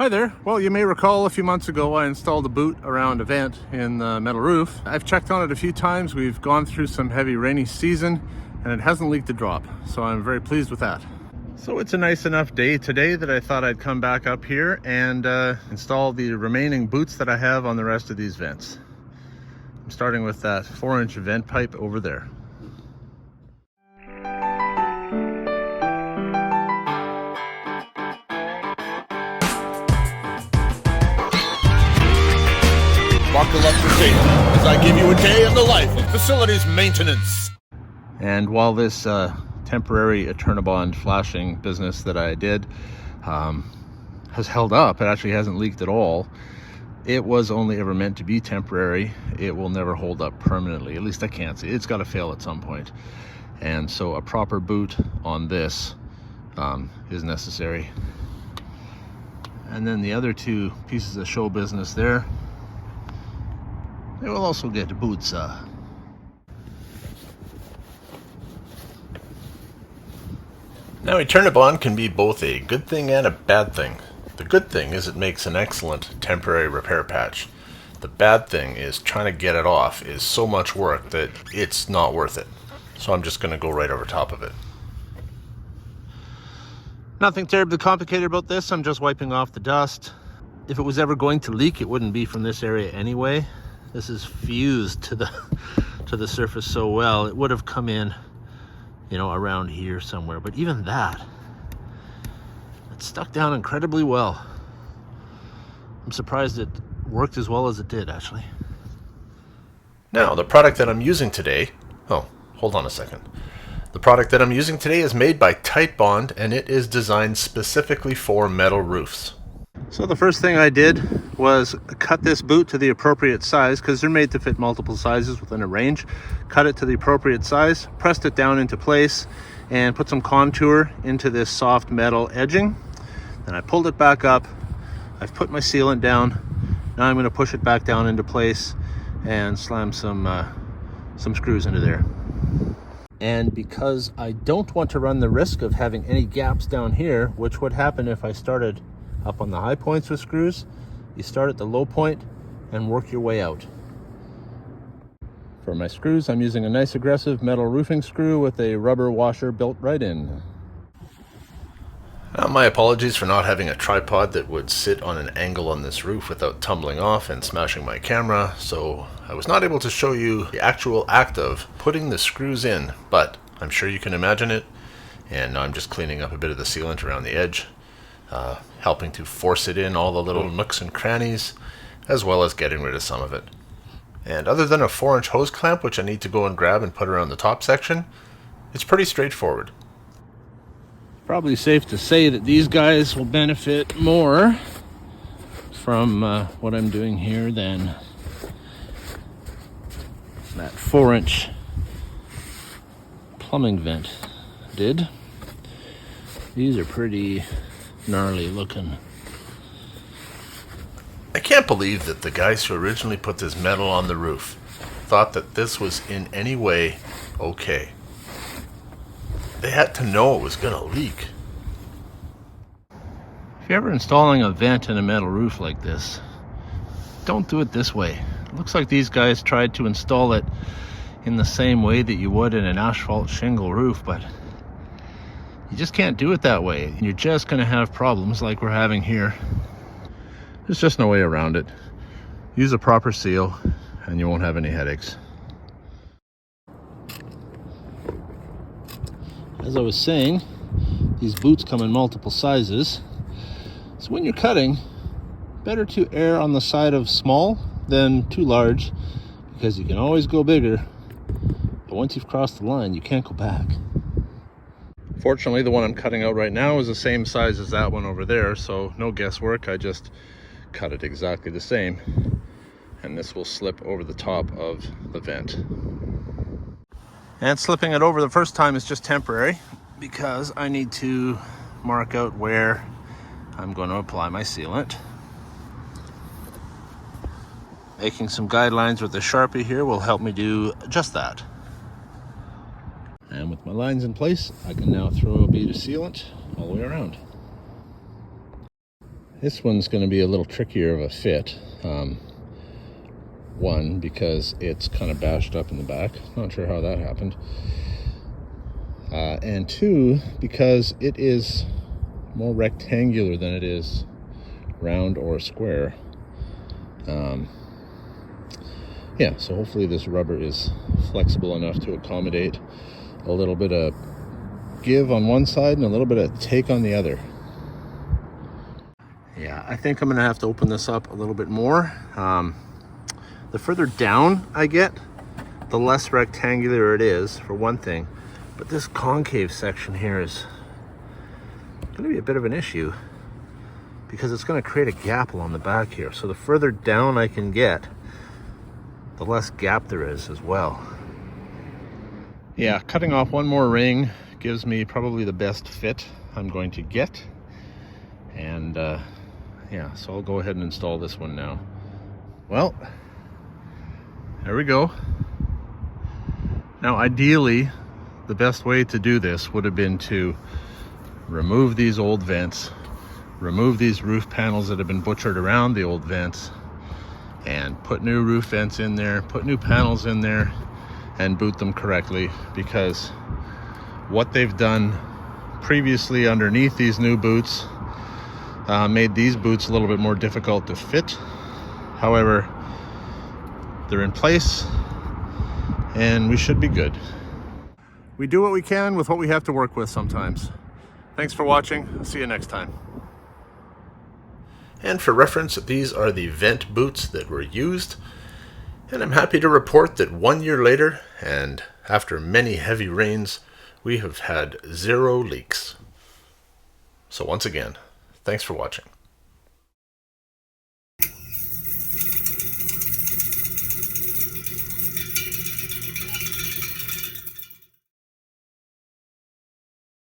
Hi there. Well, you may recall a few months ago I installed a boot around a vent in the metal roof. I've checked on it a few times. We've gone through some heavy rainy season and it hasn't leaked a drop, so I'm very pleased with that. So it's a nice enough day today that I thought I'd come back up here and install the remaining boots that I have on the rest of these vents. I'm starting with that 4-inch vent pipe over there. Buckle up your seat as I give you a day in the life of facilities maintenance. And while this temporary Eternabond flashing business that I did has held up, it actually hasn't leaked at all. It was only ever meant to be temporary. It will never hold up permanently. At least I can't see. It's got to fail at some point. And so a proper boot on this is necessary. And then the other two pieces of show business there, they will also get boots. Now, Eternabond can be both a good thing and a bad thing. The good thing is it makes an excellent temporary repair patch. The bad thing is trying to get it off is so much work that it's not worth it. So I'm just going to go right over top of it. nothing terribly complicated about this. I'm just wiping off the dust. If it was ever going to leak, it wouldn't be from this area anyway. This is fused to the surface so well. It would have come in, you know, around here somewhere. But even that, it stuck down incredibly well. I'm surprised it worked as well as it did, actually. Now, the product that I'm using today, oh, hold on a second. The product that I'm using today is made by Titebond, and it is designed specifically for metal roofs. So the first thing I did was cut this boot to the appropriate size, because they're made to fit multiple sizes within a range. Cut it to the appropriate size, pressed it down into place, and put some contour into this soft metal edging. Then I pulled it back up. I've put my sealant down. Now I'm going to push it back down into place and slam some screws into there. And because I don't want to run the risk of having any gaps down here, which would happen if I started up on the high points with screws, you start at the low point and work your way out. For my screws, I'm using a nice aggressive metal roofing screw with a rubber washer built right in. Now, my apologies for not having a tripod that would sit on an angle on this roof without tumbling off and smashing my camera, so I was not able to show you the actual act of putting the screws in, but I'm sure you can imagine it. And now I'm just cleaning up a bit of the sealant around the edge, helping to force it in all the little nooks and crannies, as well as getting rid of some of it. And other than a 4-inch hose clamp, which I need to go and grab and put around the top section, it's pretty straightforward. Probably safe to say that these guys will benefit more from what I'm doing here than that 4-inch plumbing vent did. These are pretty gnarly looking. I can't believe that the guys who originally put this metal on the roof thought that this was in any way okay. They had to know it was going to leak. If you're ever installing a vent in a metal roof like this, don't do it this way. It looks like these guys tried to install it in the same way that you would in an asphalt shingle roof, but you just can't do it that way. You're just going to have problems like we're having here. There's just no way around it. Use a proper seal and you won't have any headaches. As I was saying, these boots come in multiple sizes. So when you're cutting, better to err on the side of small than too large, because you can always go bigger, but once you've crossed the line, you can't go back. Fortunately, the one I'm cutting out right now is the same size as that one over there, so no guesswork. I just cut it exactly the same, and this will slip over the top of the vent. And slipping it over the first time is just temporary, because I need to mark out where I'm going to apply my sealant. Making some guidelines with the Sharpie here will help me do just that. And with my lines in place, I can now throw a bead of sealant all the way around. This one's going to be a little trickier of a fit. One, because it's kind of bashed up in the back. Not sure how that happened. And two, because it is more rectangular than it is round or square. Yeah, so hopefully this rubber is flexible enough to accommodate a little bit of give on one side and a little bit of take on the other. Yeah, I think I'm gonna have to open this up a little bit more. The further down I get, the less rectangular it is, for one thing. But this concave section here is gonna be a bit of an issue because it's gonna create a gap along the back here. So the further down I can get, the less gap there is as well. Yeah, cutting off one more ring gives me probably the best fit I'm going to get. And yeah, so I'll go ahead and install this one now. Well, there we go. Now, ideally, the best way to do this would have been to remove these old vents, remove these roof panels that have been butchered around the old vents, and put new roof vents in there, put new panels in there, and boot them correctly, because what they've done previously underneath these new boots made these boots a little bit more difficult to fit. However, they're in place and we should be good. We do what we can with what we have to work with sometimes. Thanks for watching. I'll see you next time. And for reference, these are the vent boots that were used. And I'm happy to report that 1 year later, and after many heavy rains, we have had 0 leaks. So once again, thanks for watching.